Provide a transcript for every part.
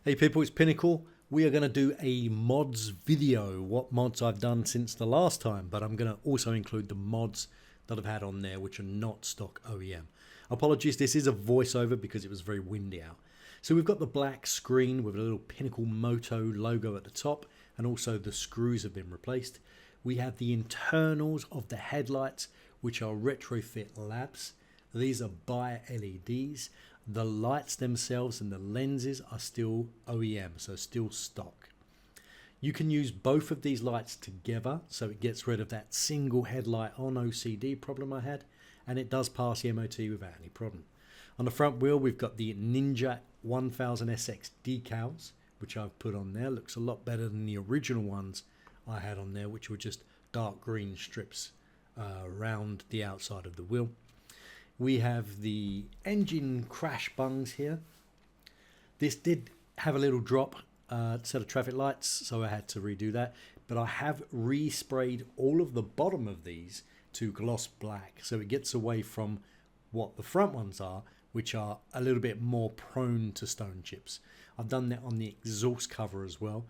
Hey people, it's Pinnacle. We are going to do a mods video, what mods I've done since the last time, but I'm going to also include the mods that I've had on there which are not stock OEM. Apologies, this is a voiceover because it was very windy out. So we've got the black screen with a little Pinnacle Moto logo at the top, and also the screws have been replaced. We have the internals of the headlights, which are retrofit labs. These are bi LEDs. The lights themselves and the lenses are still OEM, so still stock. You can use both of these lights together, so it gets rid of that single headlight on OCD problem I had, and it does pass the MOT without any problem. On the front wheel, we've got the Z1000sx decals, which I've put on there. Looks a lot better than the original ones I had on there, which were just dark green strips around the outside of the wheel. We have the engine crash bungs here. This did have a little drop set of traffic lights, so I had to redo that. But I have resprayed all of the bottom of these to gloss black, so it gets away from what the front ones are, which are a little bit more prone to stone chips. I've done that on the exhaust cover as well.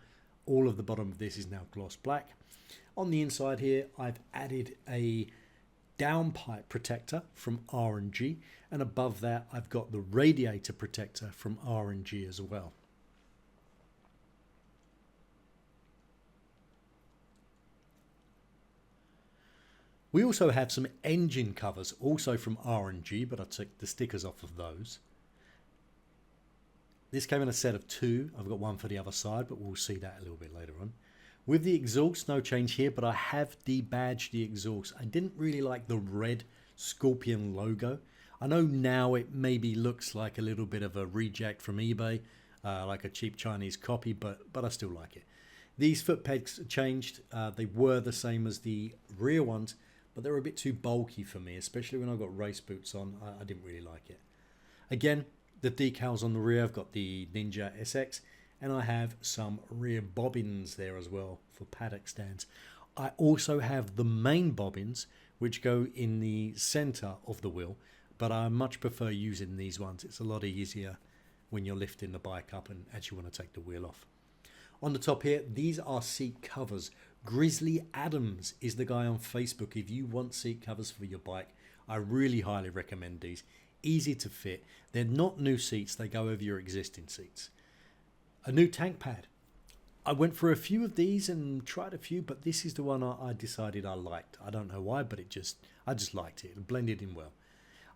All of the bottom of this is now gloss black. On the inside here, I've added a downpipe protector from R&G, and above that I've got the radiator protector from R&G as well. We also have some engine covers also from R&G, but I took the stickers off of those. This came in a set of two. I've got one for the other side, but we'll see that a little bit later on. With the exhaust, no change here, but I have debadged the exhaust. I didn't really like the red Scorpion logo. I know now it maybe looks like a little bit of a reject from eBay, like a cheap Chinese copy, but I still like it. These foot pegs changed. They were the same as the rear ones, but they were a bit too bulky for me, especially when I got race boots on. I didn't really like it. Again, the decals on the rear, I've got the Ninja SX, and I have some rear bobbins there as well for paddock stands. I also have the main bobbins, which go in the center of the wheel, but I much prefer using these ones. It's a lot easier when you're lifting the bike up and actually want to take the wheel off. On the top here, these are seat covers. Grizzly Adams is the guy on Facebook. If you want seat covers for your bike, I really highly recommend these. Easy to fit. They're not new seats, they go over your existing seats. A new tank pad. I went for a few of these and tried a few, but this is the one I decided I liked. I don't know why, but I just liked it. It blended in well.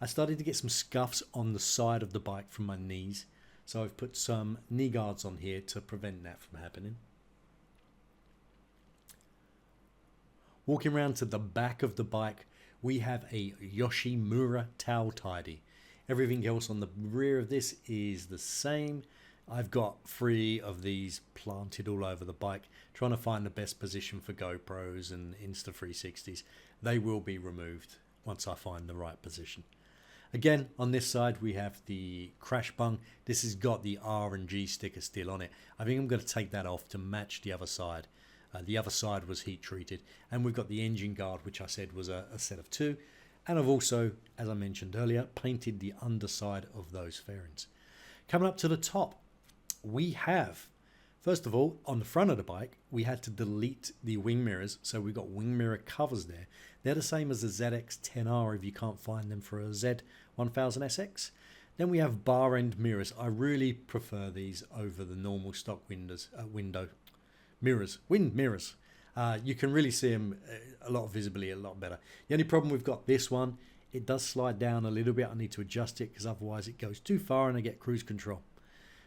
I started to get some scuffs on the side of the bike from my knees, so I've put some knee guards on here to prevent that from happening. Walking around to the back of the bike, we have a Yoshimura towel tidy. Everything else on the rear of this is the same. I've got 3 of these planted all over the bike, trying to find the best position for GoPros and Insta360s. They will be removed once I find the right position. Again, on this side we have the crash bung. This has got the R&G sticker still on it. I think I'm going to take that off to match the other side. The other side was heat treated, and we've got the engine guard, which I said was a set of 2. And I've also, as I mentioned earlier, painted the underside of those fairings. Coming up to the top, we have, first of all, on the front of the bike, we had to delete the wing mirrors, so we've got wing mirror covers there. They're the same as the ZX10R if you can't find them for a Z1000sx. Then we have bar end mirrors. I really prefer these over the normal stock wind mirrors. You can really see them a lot visibly, a lot better. The only problem we've got this one, it does slide down a little bit. I need to adjust it because otherwise it goes too far and I get cruise control.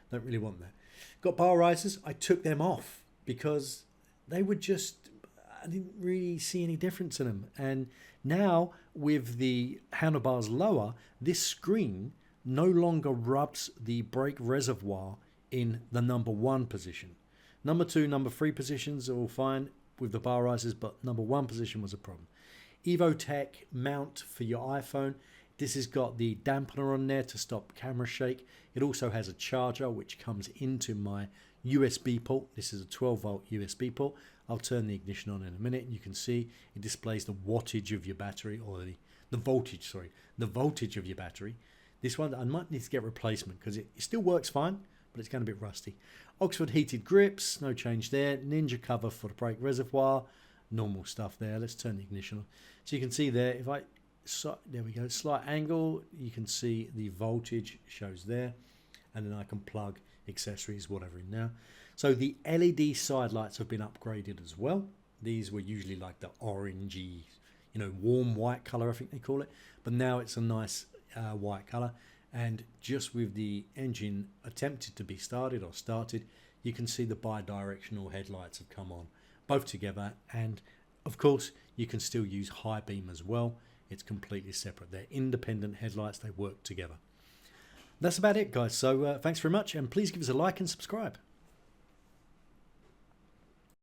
Don't really want that. Got bar risers. I took them off because they were just, I didn't really see any difference in them. And now with the handlebars lower, this screen no longer rubs the brake reservoir in the number 1 position. Number 2, number 3 positions are all fine with the bar risers, but number 1 position was a problem. EvoTech mount for your iPhone. This has got the dampener on there to stop camera shake. It also has a charger which comes into my USB port. This is a 12 volt USB port. I'll turn the ignition on in a minute. You can see it displays the wattage of your battery, or the voltage, sorry, the voltage of your battery. This one I might need to get replacement because it still works fine, but it's going a bit rusty. Oxford heated grips, no change there. Ninja cover for the brake reservoir, normal stuff there. Let's turn the ignition on. So you can see there, if I, there we go, slight angle, you can see the voltage shows there, and then I can plug accessories, whatever in now. So the LED side lights have been upgraded as well. These were usually like the orangey, you know, warm white color, I think they call it, but now it's a nice white color. And just with the engine attempted to be started or started, you can see the bi-directional headlights have come on, both together. And of course, you can still use high beam as well. It's completely separate. They're independent headlights. They work together. That's about it, guys. So thanks very much, and please give us a like and subscribe.